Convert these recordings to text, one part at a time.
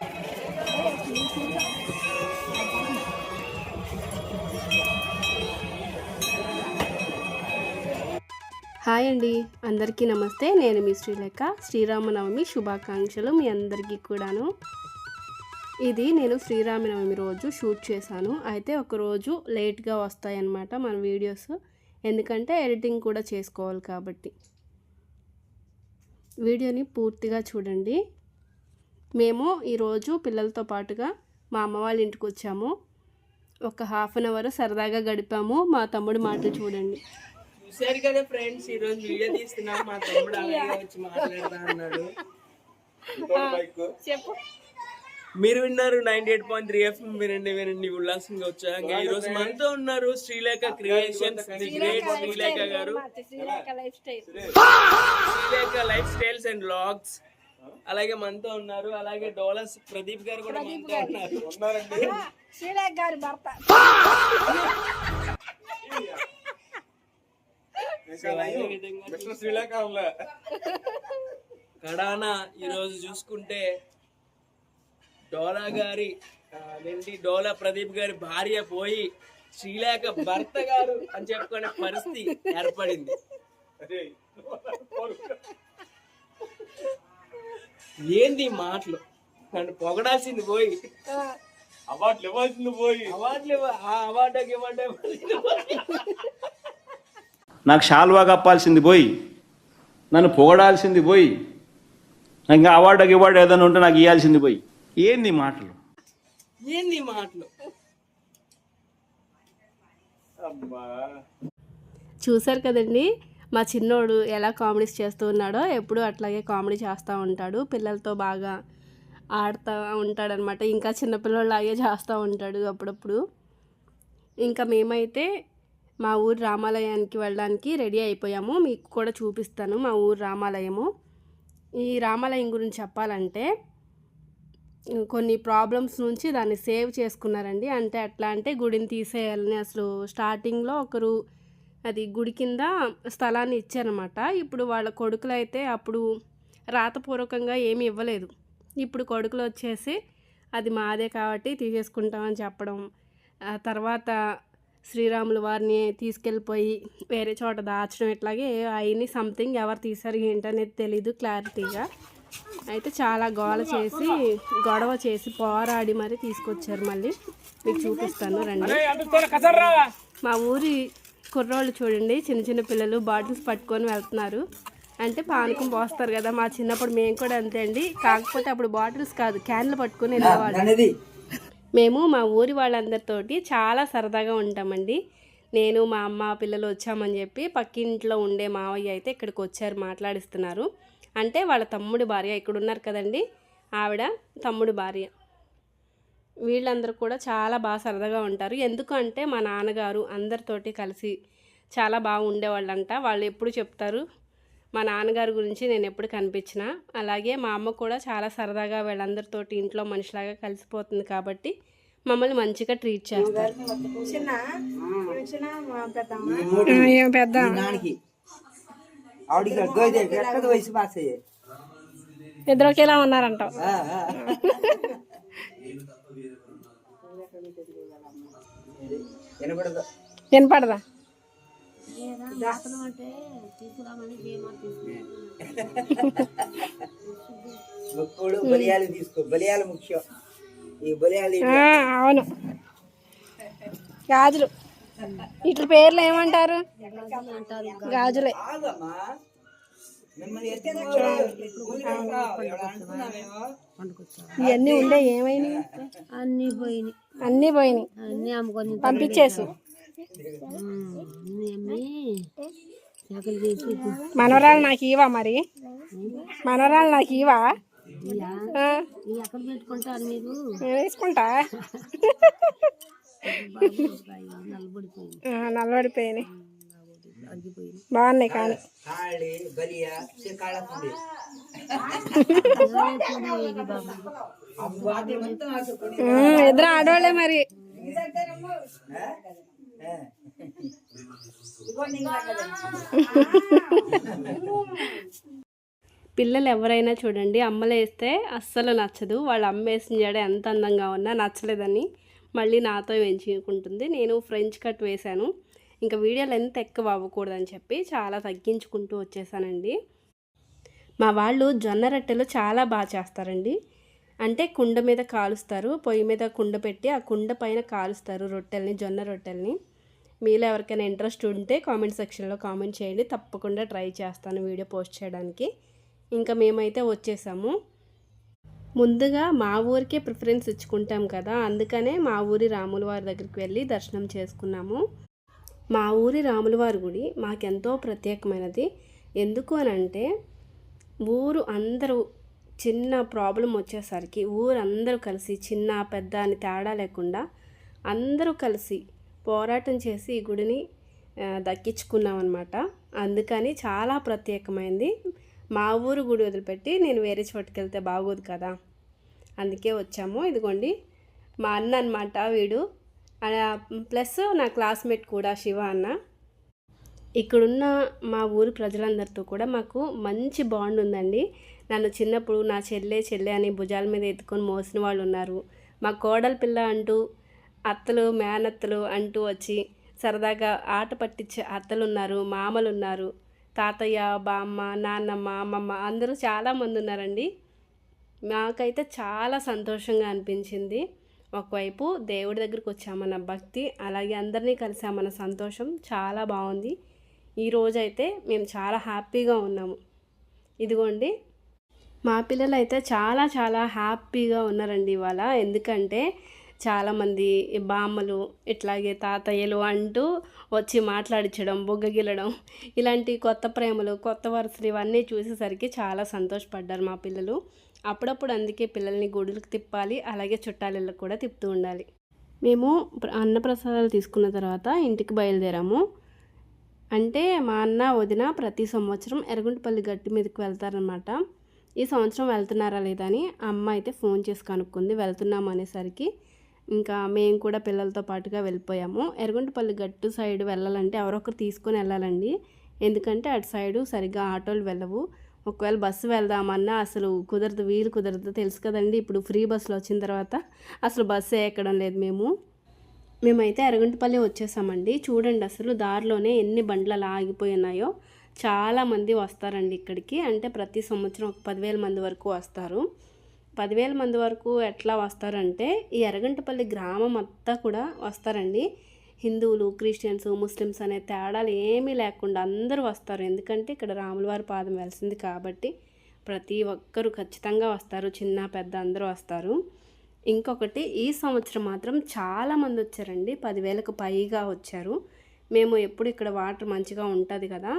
Hi అండి, అందరికీ నమస్తే. నేను మీ శ్రీలేఖ. శ్రీరామనవమి శుభాకాంక్షలు మీ అందరికీ కూడాను. ఇది నేను శ్రీరామనవమి రోజు షూట్ చేశాను. అయితే ఒకరోజు లేట్గా వస్తాయన్నమాట మన వీడియోస్, ఎందుకంటే ఎడిటింగ్ కూడా చేసుకోవాలి కాబట్టి. వీడియోని పూర్తిగా చూడండి. మేము ఈరోజు పిల్లలతో పాటుగా మా అమ్మ వాళ్ళ ఇంటికి వచ్చాము. ఒక హాఫ్ అన్ అవర్ సరదాగా గడిపాము. మా తమ్ముడి మాటలు చూడండి. చూసారు కదా ఫ్రెండ్స్, ఈరోజు వీడియో తీస్తున్నాం. మా తమ్ముడు అలాగే వచ్చి మాట్లాడతా అన్నాడు. చెప్పు. మీరు విన్నారు 98.3 FM. వినండి ఉల్లాసంగా వచ్చాక. ఈ రోజు మనతో ఉన్నారు శ్రీలేఖ క్రియేషన్స్, శ్రీలేఖ గారు, Srilekha life styles and vlogs. అలాగే మనతో ఉన్నారు. అలాగే డోలస్ ప్రదీప్ గారు కూడా మనతో ఉన్నారు. శ్రీలేఖ గారి భర్త. కడానా ఈరోజు చూసుకుంటే డోలా గారి డోలా ప్రదీప్ గారి భార్య పోయి శ్రీలేఖ భర్త గారు అని చెప్పుకునే పరిస్థితి ఏర్పడింది. ఏంది మాటలు? నన్ను పొగడాల్సింది పోయి అవార్డులు ఇవ్వాల్సింది పోయి అవార్డు నాకు షాల్వా కప్పాల్సింది పోయి, నన్ను పొగడాల్సింది పోయి, ఇంకా అవార్డుకి ఏదైనా ఉంటే నాకు ఇవ్వాల్సింది పోయి. ఏంది మాటలు? చూసారు కదండి మా చిన్నోడు ఎలా కామెడీస్ చేస్తూ ఉన్నాడో. ఎప్పుడు అట్లాగే కామెడీ చేస్తూ ఉంటాడు, పిల్లలతో బాగా ఆడుతూ ఉంటాడనమాట. ఇంకా చిన్నపిల్లలాగే చేస్తూ ఉంటాడు అప్పుడప్పుడు. ఇంకా మేమైతే మా ఊరు రామాలయానికి వెళ్ళడానికి రెడీ అయిపోయాము. మీకు కూడా చూపిస్తాను మా ఊరు రామాలయము. ఈ రామాలయం గురించి చెప్పాలంటే కొన్ని ప్రాబ్లమ్స్ నుంచి దాన్ని సేవ్ చేసుకున్నారండి. అంటే అట్లా అంటే గుడిని తీసేయాలని అసలు స్టార్టింగ్లో ఒకరు అది గుడి కింద స్థలాన్ని ఇచ్చారనమాట. ఇప్పుడు వాళ్ళ కొడుకులు అయితే అప్పుడు రాతపూర్వకంగా ఏమీ ఇవ్వలేదు. ఇప్పుడు కొడుకులు వచ్చేసి అది మాదే కాబట్టి తీసేసుకుంటామని చెప్పడం, తర్వాత శ్రీరాములు వారిని తీసుకెళ్ళిపోయి వేరే చోట దాచడం, ఇట్లాగే అయిన సంథింగ్ ఎవరు తీశారు ఏంటనేది తెలీదు క్లారిటీగా. అయితే చాలా గొడవ చేసి పోరాడి మరి తీసుకొచ్చారు. మళ్ళీ మీకు చూపిస్తాను రండి. మా ఊరి కుర్రోళ్ళు చూడండి, చిన్న చిన్న పిల్లలు బాటిల్స్ పట్టుకొని వెళ్తున్నారు. అంటే పానకం పోస్తారు కదా, మా చిన్నప్పుడు మేము కూడా అంతే అండి. కాకపోతే అప్పుడు బాటిల్స్ కాదు, క్యాన్లు పట్టుకొని వెళ్ళేవాళ్ళు. మేము మా ఊరి వాళ్ళందరితోటి చాలా సరదాగా ఉంటామండి. నేను మా అమ్మ పిల్లలు వచ్చామని చెప్పి పక్కింట్లో ఉండే మావయ్య అయితే ఇక్కడికి వచ్చారు, మాట్లాడిస్తున్నారు. అంటే వాళ్ళ తమ్ముడి భార్య, ఇక్కడ ఉన్నారు కదండి ఆవిడ తమ్ముడి భార్య. వీళ్ళందరూ కూడా చాలా బాగా సరదాగా ఉంటారు. ఎందుకు అంటే మా నాన్నగారు అందరితోటి కలిసి చాలా బాగా ఉండేవాళ్ళంట. వాళ్ళు ఎప్పుడు చెప్తారు మా నాన్నగారి గురించి నేను ఎప్పుడు కనిపించినా. అలాగే మా అమ్మ కూడా చాలా సరదాగా వీళ్ళందరితోటి ఇంట్లో మనిషిలాగా కలిసిపోతుంది కాబట్టి మమ్మల్ని మంచిగా ట్రీట్ చేస్తారు. ఇద్దరికి ఎలా ఉన్నారంట. వినపడదా? అవును, గాజులు. ఇట్ల పేర్లు ఏమంటారు? గాజులే. ఇవన్నీ ఉండే ఏమైనాయి? అన్నీ పోయినాయి. పంపించేసి మనవరాలు నాకు ఇవా? మరి మనవరాలు నాకు ఇవా? వేసుకుంటా. నల్లబడిపోయినాయి, బాగున్నాయి కానీ. ఇద్దరు ఆడవాళ్ళే మరి. పిల్లలు ఎవరైనా చూడండి అమ్మలు వేస్తే అస్సలు నచ్చదు. వాళ్ళ అమ్మ వేసిన జడ ఎంత అందంగా ఉన్నా నచ్చలేదని మళ్ళీ నాతో వేయించుకుంటుంది. నేను ఫ్రెంచ్ కట్ వేశాను. ఇంకా వీడియోలు ఎంత ఎక్కువ అవ్వకూడదని చెప్పి చాలా తగ్గించుకుంటూ వచ్చేసానండి. మా వాళ్ళు జొన్న రొట్టెలు చాలా బాగా చేస్తారండి. అంటే కుండ మీద కాలుస్తారు, పొయ్యి మీద కుండ పెట్టి ఆ కుండ పైన కాలుస్తారు రొట్టెల్ని, జొన్న రొట్టెల్ని. మీలో ఎవరికైనా ఇంట్రెస్ట్ ఉంటే కామెంట్ సెక్షన్లో కామెంట్ చేయండి, తప్పకుండా ట్రై చేస్తాను వీడియో పోస్ట్ చేయడానికి. ఇంకా మేమైతే వచ్చేసాము. ముందుగా మా ఊరికే ప్రిఫరెన్స్ ఇచ్చుకుంటాం కదా, అందుకనే మా ఊరి రాముల వారి దగ్గరికి వెళ్ళి దర్శనం చేసుకున్నాము. మా ఊరి రాములవారి గుడి మాకెంతో ప్రత్యేకమైనది. ఎందుకు అని అంటే ఊరు అందరూ చిన్న ప్రాబ్లం వచ్చేసరికి ఊరందరూ కలిసి చిన్న పెద్ద అని తేడా లేకుండా అందరూ కలిసి పోరాటం చేసి ఈ గుడిని దక్కించుకున్నాం అన్నమాట. అందుకని చాలా ప్రత్యేకమైంది. మా ఊరు గుడి వదిలిపెట్టి నేను వేరే చోటుకి వెళ్తే బాగోదు కదా, అందుకే వచ్చాము. ఇదిగోండి మా అన్న అనమాట వీడు, ప్లస్ నా క్లాస్మేట్ కూడా శివ అన్న. ఇక్కడున్న మా ఊరి ప్రజలందరితో కూడా మాకు మంచి బాండ్ ఉందండి. నన్ను చిన్నప్పుడు నా చెల్లె అని భుజాల మీద ఎత్తుకొని మోసిన వాళ్ళు ఉన్నారు. మా కోడల పిల్ల అంటూ అత్తలు మేనత్తలు అంటూ వచ్చి సరదాగా ఆట పట్టించే అత్తలు ఉన్నారు, మామలు ఉన్నారు, తాతయ్య, బామ్మ, నాన్నమ్మ, అమ్మమ్మ అందరూ చాలామంది ఉన్నారండి. నాకైతే చాలా సంతోషంగా అనిపించింది. ఒకవైపు దేవుడి దగ్గరికి వచ్చామన్న భక్తి, అలాగే అందరినీ కలిసామన్న సంతోషం చాలా బాగుంది. ఈరోజైతే మేము చాలా హ్యాపీగా ఉన్నాము. ఇదిగోండి మా పిల్లలు అయితే చాలా చాలా హ్యాపీగా ఉన్నారండి ఇవాళ. ఎందుకంటే చాలామంది బామ్మలు ఇట్లాగే తాతయ్యలు అంటూ వచ్చి మాట్లాడించడం, బొగ్గగిలడం, ఇలాంటి కొత్త ప్రేమలు, కొత్త వరుసలు ఇవన్నీ చూసేసరికి చాలా సంతోషపడ్డారు మా పిల్లలు. అప్పుడప్పుడు అందుకే పిల్లల్ని గుడులకు తిప్పాలి, అలాగే చుట్టాలిళ్ళకు కూడా తిప్పుతూ ఉండాలి. మేము అన్నప్రసాదాలు తీసుకున్న తర్వాత ఇంటికి బయలుదేరాము. అంటే మా అన్న వదిన ప్రతి సంవత్సరం ఎర్రగుంటపల్లి గట్టి మీదకి వెళ్తారనమాట. ఈ సంవత్సరం వెళ్తున్నారా లేదా అని అమ్మ అయితే ఫోన్ చేసి కనుక్కుంది. వెళ్తున్నాము అనేసరికి ఇంకా మేము కూడా పిల్లలతో పాటుగా వెళ్ళిపోయాము. ఎర్రగుంటపల్లి గట్టు సైడ్ వెళ్ళాలంటే ఎవరొకరు తీసుకొని వెళ్ళాలండి. ఎందుకంటే అటు సైడు సరిగ్గా ఆటోలు వెళ్ళవు. ఒకవేళ బస్సు వెళ్దామన్నా అసలు కుదరదు, వీలు కుదరదు. తెలుసు కదండి, ఇప్పుడు ఫ్రీ బస్సులు వచ్చిన తర్వాత అసలు బస్సు ఎక్కడం లేదు. మేమైతే ఎర్రగుంటపల్లి వచ్చేసామండి. చూడండి అసలు దారిలోనే ఎన్ని బండ్లు అలా ఆగిపోయి ఉన్నాయో. చాలామంది వస్తారండి ఇక్కడికి. అంటే ప్రతి సంవత్సరం ఒక 10,000 మంది వరకు వస్తారు. 10,000 మంది వరకు ఎట్లా వస్తారంటే ఈ ఎర్రగుంటపల్లి గ్రామం అంతా కూడా వస్తారండి. హిందువులు, క్రిస్టియన్స్, ముస్లిమ్స్ అనే తేడాలు ఏమీ లేకుండా అందరూ వస్తారు. ఎందుకంటే ఇక్కడ రాములవారి పాదం వెలిసింది కాబట్టి ప్రతి ఒక్కరూ ఖచ్చితంగా వస్తారు. చిన్న పెద్ద అందరూ వస్తారు. ఇంకొకటి ఈ సంవత్సరం మాత్రం చాలామంది వచ్చారండి. 10,000కు పైగా వచ్చారు. మేము ఎప్పుడు ఇక్కడ వాటర్ మంచిగా ఉంటుంది కదా,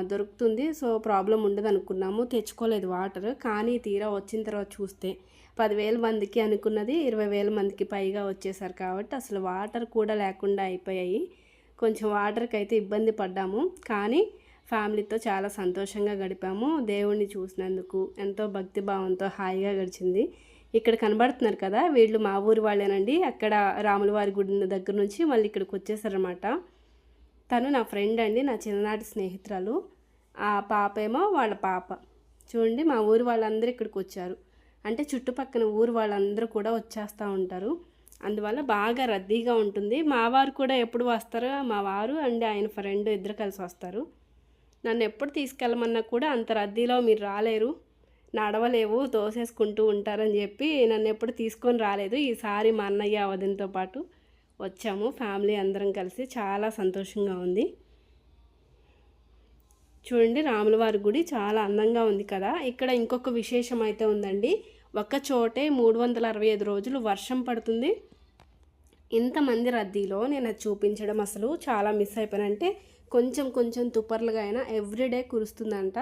దొరుకుతుంది, సో ప్రాబ్లం ఉండదు అనుకున్నాము. తెచ్చుకోలేదు వాటర్. కానీ తీరా వచ్చిన తర్వాత చూస్తే 10,000 మందికి అనుకున్నది 20,000 మందికి పైగా వచ్చేసారు. కాబట్టి అసలు వాటర్ కూడా లేకుండా అయిపోయాయి. కొంచెం వాటర్కి అయితే ఇబ్బంది పడ్డాము, కానీ ఫ్యామిలీతో చాలా సంతోషంగా గడిపాము. దేవుణ్ణి చూసినందుకు ఎంతో భక్తిభావంతో హాయిగా గడిచింది. ఇక్కడ కనబడుతున్నారు కదా, వీళ్ళు మా ఊరి వాళ్ళేనండి. అక్కడ రాములవారి గుడి దగ్గర నుంచి మళ్ళీ ఇక్కడికి వచ్చేసారన్నమాట. తను నా ఫ్రెండ్ అండి, నా చిన్ననాటి స్నేహితురాలు. ఆ పాప ఏమో వాళ్ళ పాప. చూడండి మా ఊరి వాళ్ళందరూ ఇక్కడికి వచ్చారు. అంటే చుట్టుపక్కల ఊరు వాళ్ళందరూ కూడా వచ్చేస్తూ ఉంటారు. అందువల్ల బాగా రద్దీగా ఉంటుంది. మా వారు కూడా ఎప్పుడు వస్తారో, మా వారు అండ్ ఆయన ఫ్రెండ్ ఇద్దరు కలిసి వస్తారు. నన్ను ఎప్పుడు తీసుకెళ్ళమన్నా కూడా అంత రద్దీలో మీరు రాలేరు, నడవలేవు, తోసేసుకుంటూ ఉంటారని చెప్పి నన్ను ఎప్పుడు తీసుకొని రాలేదు. ఈసారి మా అన్నయ్య వదినతో పాటు వచ్చాము, ఫ్యామిలీ అందరం కలిసి. చాలా సంతోషంగా ఉంది. చూడండి రాములవారి గుడి చాలా అందంగా ఉంది కదా. ఇక్కడ ఇంకొక విశేషం అయితే ఉందండి. ఒక్క చోటే 365 రోజులు వర్షం పడుతుంది. ఇంతమంది రద్దీలో నేను అది చూపించడం అసలు చాలా మిస్ అయిపోయాను. అంటే కొంచెం కొంచెం తుపర్లుగా అయినా ఎవ్రీడే కురుస్తుందంట.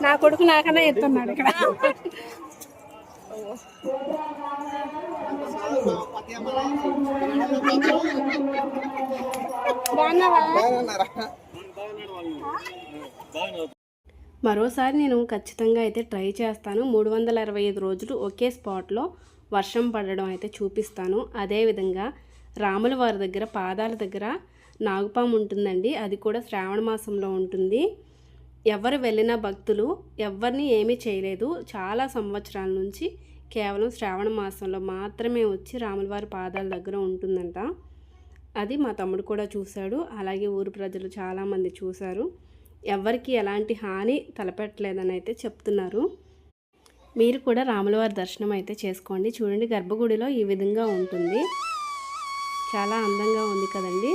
నా కొడుకు నాకన్నా ఎత్తున్నాడు ఇక్కడ. మరోసారి నేను ఖచ్చితంగా అయితే ట్రై చేస్తాను. 365 రోజులు ఒకే స్పాట్లో వర్షం పడడం అయితే చూపిస్తాను. అదేవిధంగా రాముల వారి దగ్గర పాదాల దగ్గర నాగుపాము ఉంటుందండి. అది కూడా శ్రావణ మాసంలో ఉంటుంది. ఎవరు వెళ్ళిన భక్తులు ఎవరిని ఏమీ చేయలేదు. చాలా సంవత్సరాల నుంచి కేవలం శ్రావణ మాసంలో మాత్రమే వచ్చి రాములవారి పాదాల దగ్గర ఉంటుందంట. అది మా తమ్ముడు కూడా చూశాడు. అలాగే ఊరు ప్రజలు చాలామంది చూశారు. ఎవరికి ఎలాంటి హాని తలపెట్టలేదని అయితే చెప్తున్నారు. మీరు కూడా రాములవారి దర్శనం అయితే చేసుకోండి. చూడండి, గర్భగుడిలో ఈ విధంగా ఉంటుంది. చాలా అందంగా ఉంది కదండి.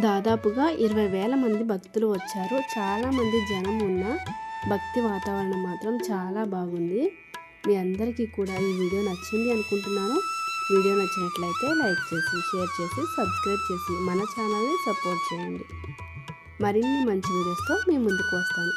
దాదాపుగా 20,000 మంది భక్తులు వచ్చారు. చాలామంది జనం ఉన్న భక్తి వాతావరణం మాత్రం చాలా బాగుంది. మీ అందరికీ కూడా ఈ వీడియో నచ్చింది అనుకుంటున్నాను. వీడియో నచ్చినట్లయితే లైక్ చేసి, షేర్ చేసి, సబ్స్క్రైబ్ చేసి మన ఛానల్ని సపోర్ట్ చేయండి. మరిన్ని మంచి వీడియోస్తో మీ ముందుకు వస్తాను.